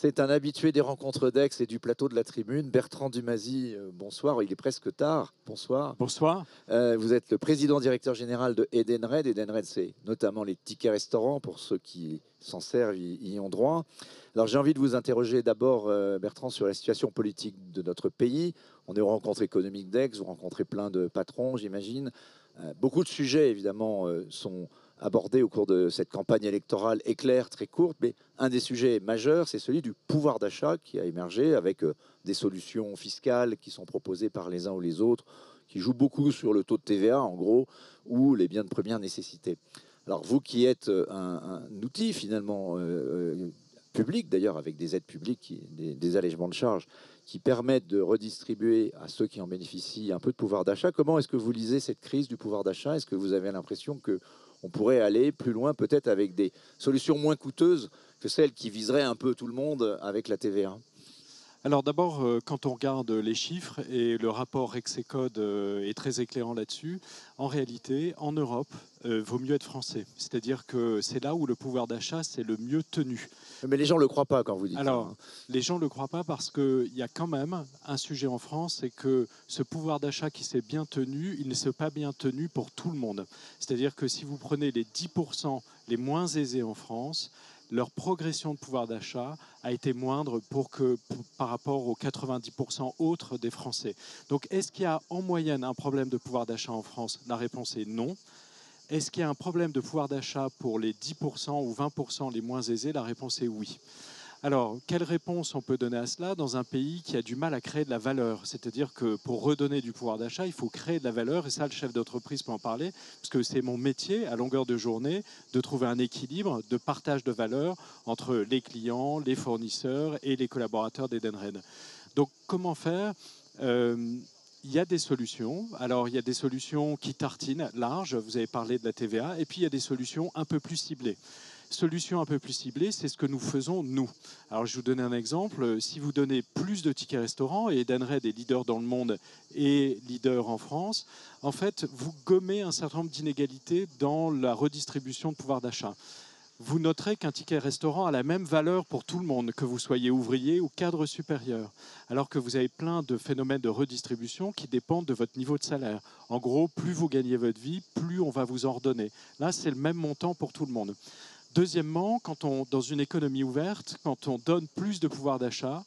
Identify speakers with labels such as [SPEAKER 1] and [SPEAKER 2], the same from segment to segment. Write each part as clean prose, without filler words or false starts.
[SPEAKER 1] C'est un habitué des rencontres d'Aix et du plateau de la Tribune. Bertrand Dumazy, bonsoir. Il est presque tard. Bonsoir.
[SPEAKER 2] Bonsoir.
[SPEAKER 1] Vous êtes le président directeur général de Edenred. Edenred, c'est notamment les tickets restaurants. Pour ceux qui s'en servent, y ont droit. Alors j'ai envie de vous interroger d'abord, Bertrand, sur la situation politique de notre pays. On est aux rencontres économiques d'Aix. Vous rencontrez plein de patrons, j'imagine. Beaucoup de sujets, évidemment, sont abordé au cours de cette campagne électorale éclair, très courte, mais un des sujets majeurs, c'est celui du pouvoir d'achat qui a émergé avec des solutions fiscales qui sont proposées par les uns ou les autres, qui jouent beaucoup sur le taux de TVA, en gros, ou les biens de première nécessité. Alors vous qui êtes un outil finalement public, d'ailleurs avec des aides publiques, des allègements de charges, qui permettent de redistribuer à ceux qui en bénéficient un peu de pouvoir d'achat, comment est-ce que vous lisez cette crise du pouvoir d'achat? Est-ce que vous avez l'impression que on pourrait aller plus loin, peut-être avec des solutions moins coûteuses que celles qui viseraient un peu tout le monde avec la TVA?
[SPEAKER 2] Alors d'abord, quand on regarde les chiffres, et le rapport Rexecode est très éclairant là-dessus, en réalité, en Europe, vaut mieux être français. C'est-à-dire que c'est là où le pouvoir d'achat, c'est le mieux tenu.
[SPEAKER 1] Mais les gens ne le croient pas quand vous dites
[SPEAKER 2] Alors,
[SPEAKER 1] ça.
[SPEAKER 2] les gens ne le croient pas parce qu'il y a quand même un sujet en France, c'est que ce pouvoir d'achat qui s'est bien tenu, il ne s'est pas bien tenu pour tout le monde. C'est-à-dire que si vous prenez les 10% les moins aisés en France, leur progression de pouvoir d'achat a été moindre par rapport aux 90% autres des Français. Donc, est-ce qu'il y a en moyenne un problème de pouvoir d'achat en France? La réponse est non. Est-ce qu'il y a un problème de pouvoir d'achat pour les 10% ou 20% les moins aisés? La réponse est oui. Alors, quelle réponse on peut donner à cela dans un pays qui a du mal à créer de la valeur? C'est-à-dire que pour redonner du pouvoir d'achat, il faut créer de la valeur, et ça, le chef d'entreprise peut en parler, parce que c'est mon métier, à longueur de journée, de trouver un équilibre de partage de valeur entre les clients, les fournisseurs et les collaborateurs d'Edenred. Donc, comment faire? Il y a des solutions. Alors, il y a des solutions qui tartinent large, vous avez parlé de la TVA, et puis il y a des solutions un peu plus ciblées. Solution un peu plus ciblée, c'est ce que nous faisons, nous. Alors, je vais vous donner un exemple. Si vous donnez plus de tickets restaurants, et Edenred est leader dans le monde et leader en France, en fait, vous gommez un certain nombre d'inégalités dans la redistribution de pouvoir d'achat. Vous noterez qu'un ticket restaurant a la même valeur pour tout le monde, que vous soyez ouvrier ou cadre supérieur, alors que vous avez plein de phénomènes de redistribution qui dépendent de votre niveau de salaire. En gros, plus vous gagnez votre vie, plus on va vous en redonner. Là, c'est le même montant pour tout le monde. Deuxièmement, dans une économie ouverte, quand on donne plus de pouvoir d'achat,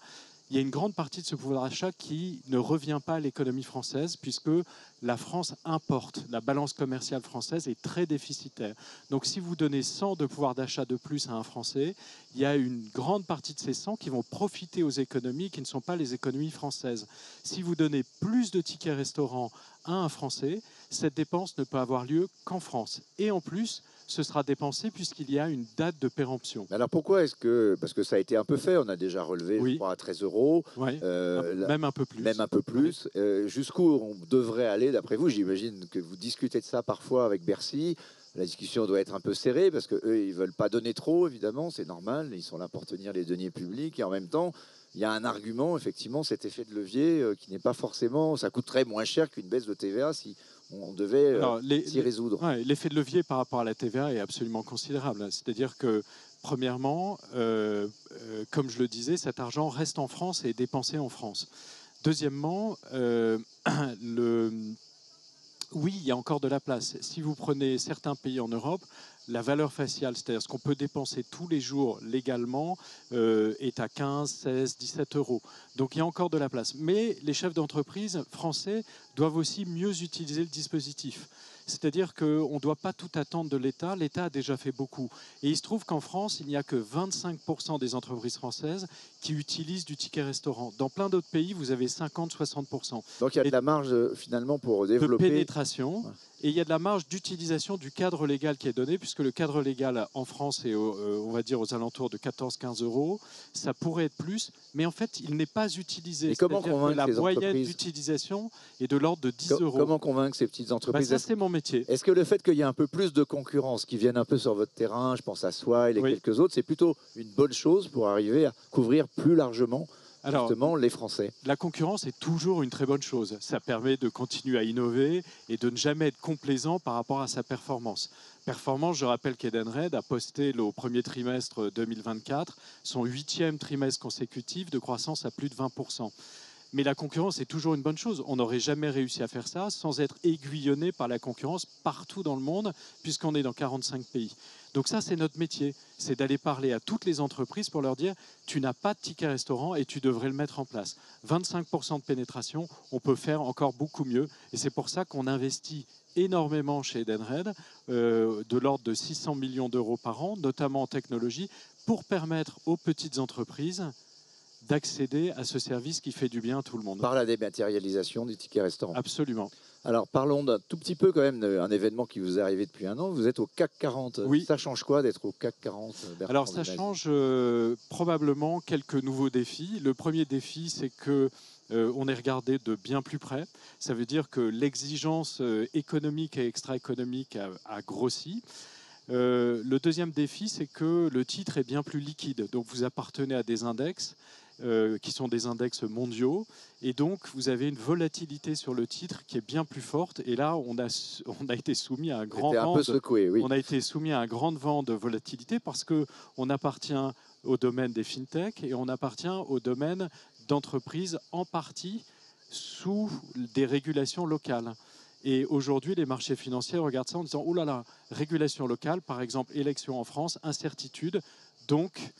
[SPEAKER 2] il y a une grande partie de ce pouvoir d'achat qui ne revient pas à l'économie française, puisque la France importe. La balance commerciale française est très déficitaire. Donc si vous donnez 100 de pouvoir d'achat de plus à un Français, il y a une grande partie de ces 100 qui vont profiter aux économies qui ne sont pas les économies françaises. Si vous donnez plus de tickets restaurants à un Français, cette dépense ne peut avoir lieu qu'en France. Et en plus, ce sera dépensé puisqu'il y a une date de péremption.
[SPEAKER 1] Alors pourquoi est-ce que... Parce que ça a été un peu fait, on a déjà relevé,
[SPEAKER 2] oui.
[SPEAKER 1] je crois, à 13 euros.
[SPEAKER 2] Oui, même un peu plus.
[SPEAKER 1] Même un peu plus. Oui. Jusqu'où on devrait aller, d'après vous? J'imagine que vous discutez de ça parfois avec Bercy. La discussion doit être un peu serrée parce qu'eux, ils ne veulent pas donner trop, évidemment, c'est normal. Ils sont là pour tenir les deniers publics. Et en même temps, il y a un argument, effectivement, cet effet de levier qui n'est pas forcément... Ça coûterait moins cher qu'une baisse de TVA si on devait s'y résoudre.
[SPEAKER 2] Ouais, l'effet de levier par rapport à la TVA est absolument considérable. C'est-à-dire que, premièrement, comme je le disais, cet argent reste en France et est dépensé en France. Deuxièmement, oui, il y a encore de la place. Si vous prenez certains pays en Europe, la valeur faciale, c'est-à-dire ce qu'on peut dépenser tous les jours légalement, est à 15, 16, 17 euros. Donc il y a encore de la place. Mais les chefs d'entreprise français doivent aussi mieux utiliser le dispositif. C'est-à-dire qu'on ne doit pas tout attendre de l'État. L'État a déjà fait beaucoup. Et il se trouve qu'en France, il n'y a que 25% des entreprises françaises qui utilisent du ticket restaurant. Dans plein d'autres pays, vous avez 50-60%.
[SPEAKER 1] Donc il y a de la marge finalement pour développer...
[SPEAKER 2] De pénétration. Ouais. Et il y a de la marge d'utilisation du cadre légal qui est donné, puisque le cadre légal en France est, on va dire, aux alentours de 14-15 euros. Ça pourrait être plus, mais en fait, il n'est pas utilisé.
[SPEAKER 1] Et comment convaincre
[SPEAKER 2] la
[SPEAKER 1] ces
[SPEAKER 2] moyenne
[SPEAKER 1] entreprises
[SPEAKER 2] d'utilisation est de l'ordre de 10 euros.
[SPEAKER 1] Comment convaincre ces petites entreprises?
[SPEAKER 2] Ça, c'est mon métier.
[SPEAKER 1] Est-ce que le fait qu'il y ait un peu plus de concurrence qui vienne un peu sur votre terrain, je pense à Swile et quelques autres, c'est plutôt une bonne chose pour arriver à couvrir plus largement
[SPEAKER 2] Alors,
[SPEAKER 1] justement les Français?
[SPEAKER 2] la concurrence est toujours une très bonne chose. Ça permet de continuer à innover et de ne jamais être complaisant par rapport à sa performance. Performance, je rappelle qu'Edenred a posté au premier trimestre 2024 son 8e trimestre consécutif de croissance à plus de 20%. Mais la concurrence est toujours une bonne chose. On n'aurait jamais réussi à faire ça sans être aiguillonné par la concurrence partout dans le monde, puisqu'on est dans 45 pays. Donc ça, c'est notre métier. C'est d'aller parler à toutes les entreprises pour leur dire « tu n'as pas de ticket restaurant et tu devrais le mettre en place ». 25% de pénétration, on peut faire encore beaucoup mieux. Et c'est pour ça qu'on investit énormément chez Edenred, de l'ordre de 600 millions d'euros par an, notamment en technologie, pour permettre aux petites entreprises d'accéder à ce service qui fait du bien à tout le monde.
[SPEAKER 1] Par la dématérialisation des tickets restaurants.
[SPEAKER 2] Absolument.
[SPEAKER 1] Alors parlons d'un tout petit peu quand même d'un événement qui vous est arrivé depuis un an. Vous êtes au CAC 40.
[SPEAKER 2] Oui.
[SPEAKER 1] Ça change quoi d'être au CAC 40, Bertrand?
[SPEAKER 2] Alors ça change probablement quelques nouveaux défis. Le premier défi, c'est que on est regardé de bien plus près. Ça veut dire que l'exigence économique et extra-économique a grossi. Le deuxième défi, c'est que le titre est bien plus liquide. Donc vous appartenez à des index qui sont des index mondiaux. Et donc, vous avez une volatilité sur le titre qui est bien plus forte. Et là, on a été soumis à un grand vent.
[SPEAKER 1] Un peu secoué, oui.
[SPEAKER 2] On a été soumis à un grand vent de volatilité parce qu'on appartient au domaine des fintech et on appartient au domaine d'entreprises en partie sous des régulations locales. Et aujourd'hui, les marchés financiers regardent ça en disant « Oh là là, régulation locale, par exemple, élection en France, incertitude, donc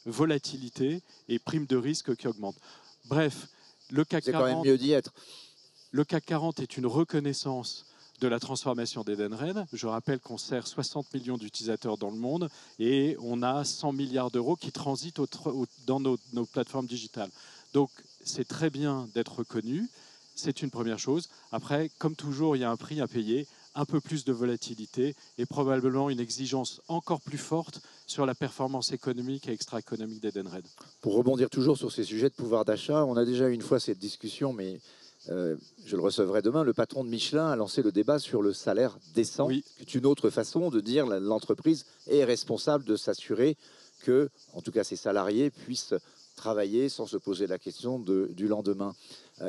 [SPEAKER 2] volatilité et prime de risque qui augmente. » Bref, le CAC 40,
[SPEAKER 1] c'est quand même mieux d'y être.
[SPEAKER 2] Le CAC 40 est une reconnaissance de la transformation d'Edenred. Je rappelle qu'on sert 60 millions d'utilisateurs dans le monde et on a 100 milliards d'euros qui transitent dans nos plateformes digitales. Donc, c'est très bien d'être reconnu. C'est une première chose. Après, comme toujours, il y a un prix à payer, un peu plus de volatilité et probablement une exigence encore plus forte sur la performance économique et extra-économique d'Edenred.
[SPEAKER 1] Pour rebondir toujours sur ces sujets de pouvoir d'achat, on a déjà eu une fois cette discussion, mais je le recevrai demain. Le patron de Michelin a lancé le débat sur le salaire décent,
[SPEAKER 2] Oui.
[SPEAKER 1] qui est une autre façon de dire que l'entreprise est responsable de s'assurer que, en tout cas, ses salariés puissent travailler sans se poser la question du lendemain.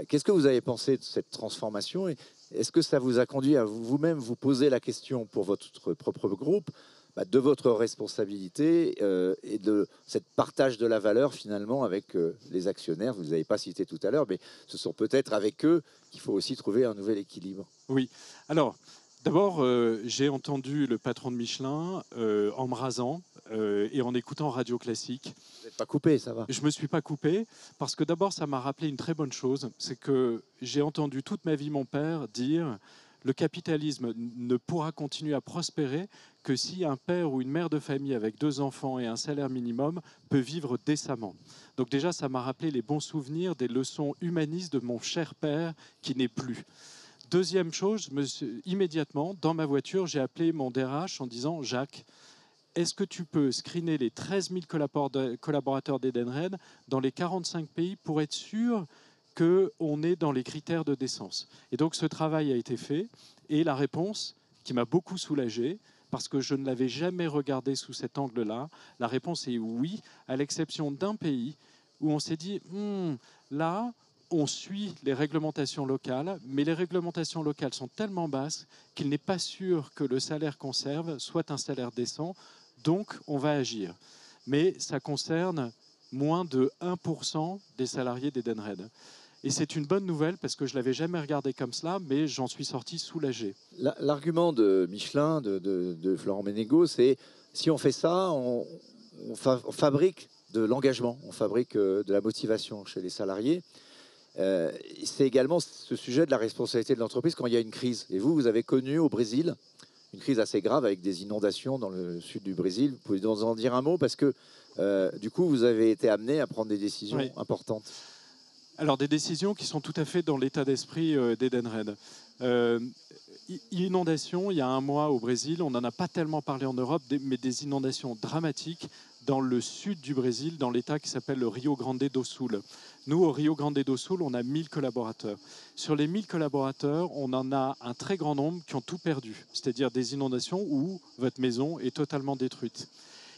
[SPEAKER 1] Qu'est-ce que vous avez pensé de cette transformation? Est-ce que ça vous a conduit à vous-même vous poser la question pour votre propre groupe de votre responsabilité et de cette partage de la valeur finalement avec les actionnaires? Vous ne les avez pas cités tout à l'heure, mais ce sont peut-être avec eux qu'il faut aussi trouver un nouvel équilibre.
[SPEAKER 2] Oui. Alors, d'abord, j'ai entendu le patron de Michelin en me rasant et en écoutant Radio Classique.
[SPEAKER 1] Vous n'êtes pas coupé, ça va?
[SPEAKER 2] Je ne me suis pas coupé parce que d'abord, ça m'a rappelé une très bonne chose. C'est que j'ai entendu toute ma vie mon père dire « Le capitalisme ne pourra continuer à prospérer que si un père ou une mère de famille avec 2 enfants et un salaire minimum peut vivre décemment. » Donc déjà, ça m'a rappelé les bons souvenirs des leçons humanistes de mon cher père qui n'est plus. Deuxième chose, immédiatement, dans ma voiture, j'ai appelé mon DRH en disant « Jacques, est-ce que tu peux screener les 13 000 collaborateurs d'Edenred dans les 45 pays pour être sûr qu'on est dans les critères de décence ?» Et donc ce travail a été fait et la réponse, qui m'a beaucoup soulagé, parce que je ne l'avais jamais regardé sous cet angle-là, la réponse est oui, à l'exception d'un pays où on s'est dit là, on suit les réglementations locales, mais les réglementations locales sont tellement basses qu'il n'est pas sûr que le salaire qu'on serve soit un salaire décent, donc on va agir. Mais ça concerne moins de 1% des salariés d'Edenred. Et c'est une bonne nouvelle parce que je ne l'avais jamais regardé comme cela, mais j'en suis sorti soulagé.
[SPEAKER 1] L'argument de Michelin, de Florent Menegaux, c'est si on fait ça, on fabrique de l'engagement, on fabrique de la motivation chez les salariés. C'est également ce sujet de la responsabilité de l'entreprise quand il y a une crise. Et vous avez connu au Brésil une crise assez grave avec des inondations dans le sud du Brésil. Vous pouvez nous en dire un mot parce que du coup, vous avez été amené à prendre des décisions importantes.
[SPEAKER 2] Alors, des décisions qui sont tout à fait dans l'état d'esprit d'Edenred. Inondations, il y a un mois au Brésil, on n'en a pas tellement parlé en Europe, mais des inondations dramatiques dans le sud du Brésil, dans l'état qui s'appelle le Rio Grande do Sul. Nous, au Rio Grande do Sul, on a 1000 collaborateurs. Sur les 1000 collaborateurs, on en a un très grand nombre qui ont tout perdu, c'est-à-dire des inondations où votre maison est totalement détruite.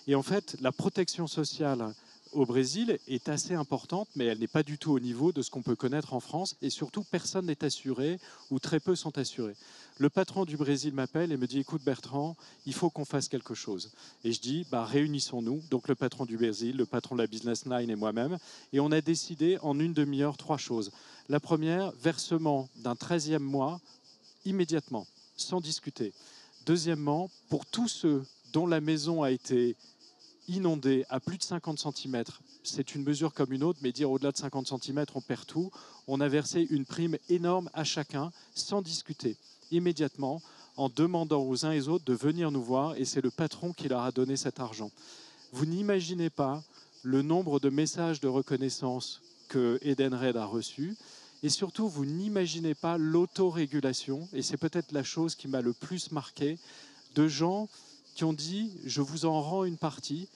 [SPEAKER 2] Et en fait, la protection sociale au Brésil est assez importante, mais elle n'est pas du tout au niveau de ce qu'on peut connaître en France. Et surtout, personne n'est assuré ou très peu sont assurés. Le patron du Brésil m'appelle et me dit « Écoute Bertrand, il faut qu'on fasse quelque chose ». Et je dis bah, « Réunissons-nous ». Donc le patron du Brésil, le patron de la Business Line et moi-même. Et on a décidé en une demi-heure 3 choses. La première, versement d'un 13e mois immédiatement, sans discuter. Deuxièmement, pour tous ceux dont la maison a été inondée à plus de 50 cm, c'est une mesure comme une autre, mais dire au-delà de 50 cm, on perd tout. On a versé une prime énorme à chacun, sans discuter, immédiatement, en demandant aux uns et aux autres de venir nous voir, et c'est le patron qui leur a donné cet argent. Vous n'imaginez pas le nombre de messages de reconnaissance que Edenred a reçus, et surtout, vous n'imaginez pas l'autorégulation, et c'est peut-être la chose qui m'a le plus marqué, de gens qui ont dit « je vous en rends une partie,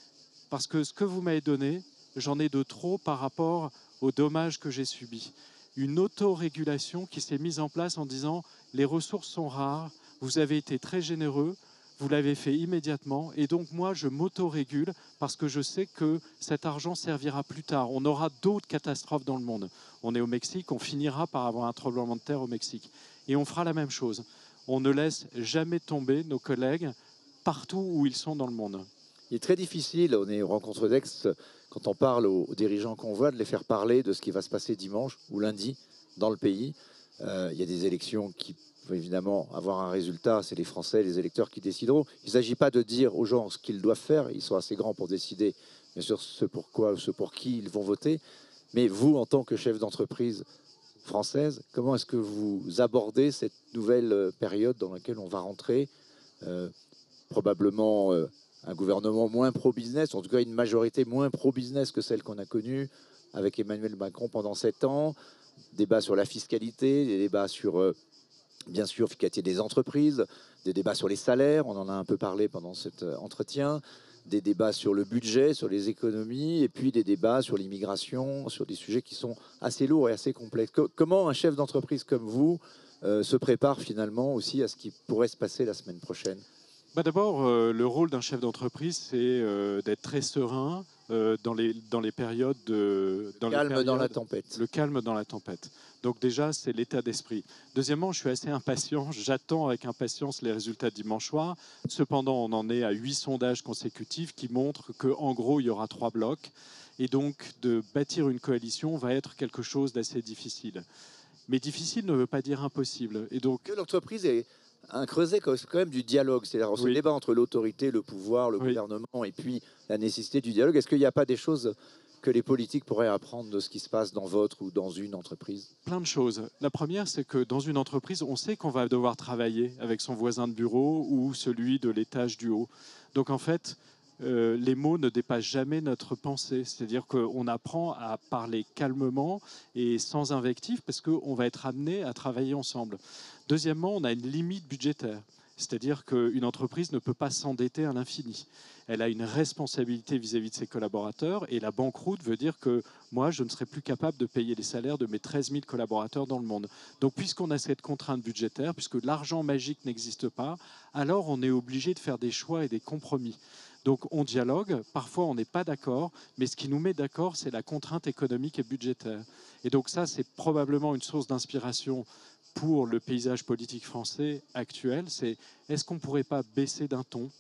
[SPEAKER 2] parce que ce que vous m'avez donné, j'en ai de trop par rapport aux dommages que j'ai subis ». Une autorégulation qui s'est mise en place en disant « les ressources sont rares, vous avez été très généreux, vous l'avez fait immédiatement, et donc moi je m'autorégule parce que je sais que cet argent servira plus tard. On aura d'autres catastrophes dans le monde. On est au Mexique, on finira par avoir un tremblement de terre au Mexique. Et on fera la même chose. On ne laisse jamais tomber nos collègues partout où ils sont dans le monde.
[SPEAKER 1] Il est très difficile, on est aux rencontres d'Aix, quand on parle aux dirigeants qu'on voit, de les faire parler de ce qui va se passer dimanche ou lundi dans le pays. Il y a des élections qui peuvent évidemment avoir un résultat, c'est les Français, les électeurs qui décideront. Il ne s'agit pas de dire aux gens ce qu'ils doivent faire, ils sont assez grands pour décider, bien sûr, ce pour qui ils vont voter. Mais vous, en tant que chef d'entreprise française, comment est-ce que vous abordez cette nouvelle période dans laquelle on va rentrer probablement un gouvernement moins pro-business, en tout cas une majorité moins pro-business que celle qu'on a connue avec Emmanuel Macron pendant 7 ans, débats sur la fiscalité, des débats sur, bien sûr, fiscalité des entreprises, des débats sur les salaires, on en a un peu parlé pendant cet entretien, des débats sur le budget, sur les économies, et puis des débats sur l'immigration, sur des sujets qui sont assez lourds et assez complexes. Comment un chef d'entreprise comme vous se prépare finalement aussi à ce qui pourrait se passer la semaine prochaine ?
[SPEAKER 2] D'abord, le rôle d'un chef d'entreprise, c'est d'être très serein dans les périodes
[SPEAKER 1] calme dans la tempête.
[SPEAKER 2] Le calme dans la tempête. Donc déjà, c'est l'état d'esprit. Deuxièmement, je suis assez impatient. J'attends avec impatience les résultats de dimanche soir. Cependant, on en est à 8 sondages consécutifs qui montrent qu'en gros, il y aura 3 blocs. Et donc, de bâtir une coalition va être quelque chose d'assez difficile. Mais difficile ne veut pas dire impossible. Et donc,
[SPEAKER 1] l'entreprise est un creuset quand même du dialogue. C'est-à-dire ce débat entre l'autorité, le pouvoir, le gouvernement et puis la nécessité du dialogue. Est-ce qu'il n'y a pas des choses que les politiques pourraient apprendre de ce qui se passe dans votre ou dans une entreprise ?
[SPEAKER 2] Plein de choses. La première, c'est que dans une entreprise, on sait qu'on va devoir travailler avec son voisin de bureau ou celui de l'étage du haut. Donc en fait, les mots ne dépassent jamais notre pensée. C'est-à-dire qu'on apprend à parler calmement et sans invective parce qu'on va être amené à travailler ensemble. Deuxièmement, on a une limite budgétaire. C'est-à-dire qu'une entreprise ne peut pas s'endetter à l'infini. Elle a une responsabilité vis-à-vis de ses collaborateurs et la banqueroute veut dire que moi, je ne serai plus capable de payer les salaires de mes 13 000 collaborateurs dans le monde. Donc, puisqu'on a cette contrainte budgétaire, puisque l'argent magique n'existe pas, alors on est obligé de faire des choix et des compromis. Donc, on dialogue, parfois on n'est pas d'accord, mais ce qui nous met d'accord, c'est la contrainte économique et budgétaire. Et donc ça, c'est probablement une source d'inspiration pour le paysage politique français actuel, c'est est-ce qu'on ne pourrait pas baisser d'un ton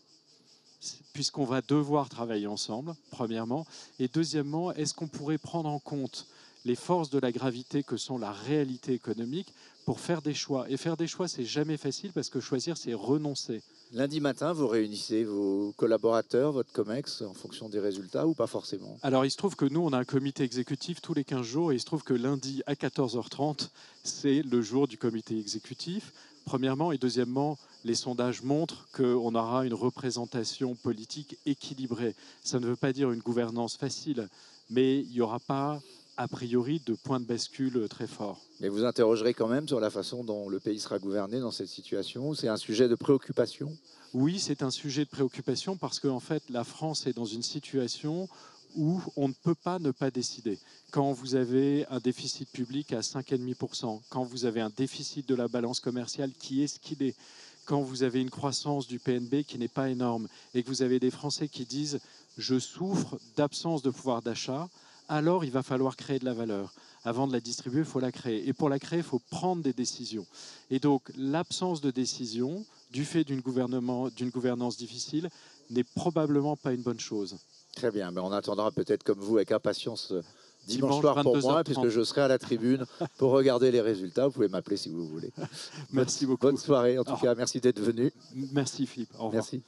[SPEAKER 2] puisqu'on va devoir travailler ensemble, premièrement, et deuxièmement, est-ce qu'on pourrait prendre en compte les forces de la gravité que sont la réalité économique pour faire des choix. Et faire des choix, c'est jamais facile parce que choisir, c'est renoncer.
[SPEAKER 1] Lundi matin, vous réunissez vos collaborateurs, votre COMEX, en fonction des résultats ou pas forcément?
[SPEAKER 2] Alors, il se trouve que nous, on a un comité exécutif tous les 15 jours et il se trouve que lundi à 14h30, c'est le jour du comité exécutif, premièrement. Et deuxièmement, les sondages montrent qu'on aura une représentation politique équilibrée. Ça ne veut pas dire une gouvernance facile, mais il n'y aura pas a priori de point de bascule très fort.
[SPEAKER 1] Mais vous interrogerez quand même sur la façon dont le pays sera gouverné dans cette situation? C'est un sujet de préoccupation?
[SPEAKER 2] Oui, c'est un sujet de préoccupation parce qu'en fait, la France est dans une situation où on ne peut pas ne pas décider. Quand vous avez un déficit public à 5,5%, quand vous avez un déficit de la balance commerciale qui est ce qu'il est, quand vous avez une croissance du PNB qui n'est pas énorme et que vous avez des Français qui disent je souffre d'absence de pouvoir d'achat, alors il va falloir créer de la valeur. Avant de la distribuer, il faut la créer. Et pour la créer, il faut prendre des décisions. Et donc, l'absence de décision, du fait d'une gouvernance difficile, n'est probablement pas une bonne chose.
[SPEAKER 1] Très bien, mais on attendra peut-être comme vous avec impatience dimanche soir pour
[SPEAKER 2] 22h30.
[SPEAKER 1] moi, puisque je serai à la tribune pour regarder les résultats. Vous pouvez m'appeler si vous voulez.
[SPEAKER 2] Merci beaucoup.
[SPEAKER 1] Bonne soirée, en tout cas. Merci d'être venu.
[SPEAKER 2] Merci Philippe. Au revoir.
[SPEAKER 1] Merci.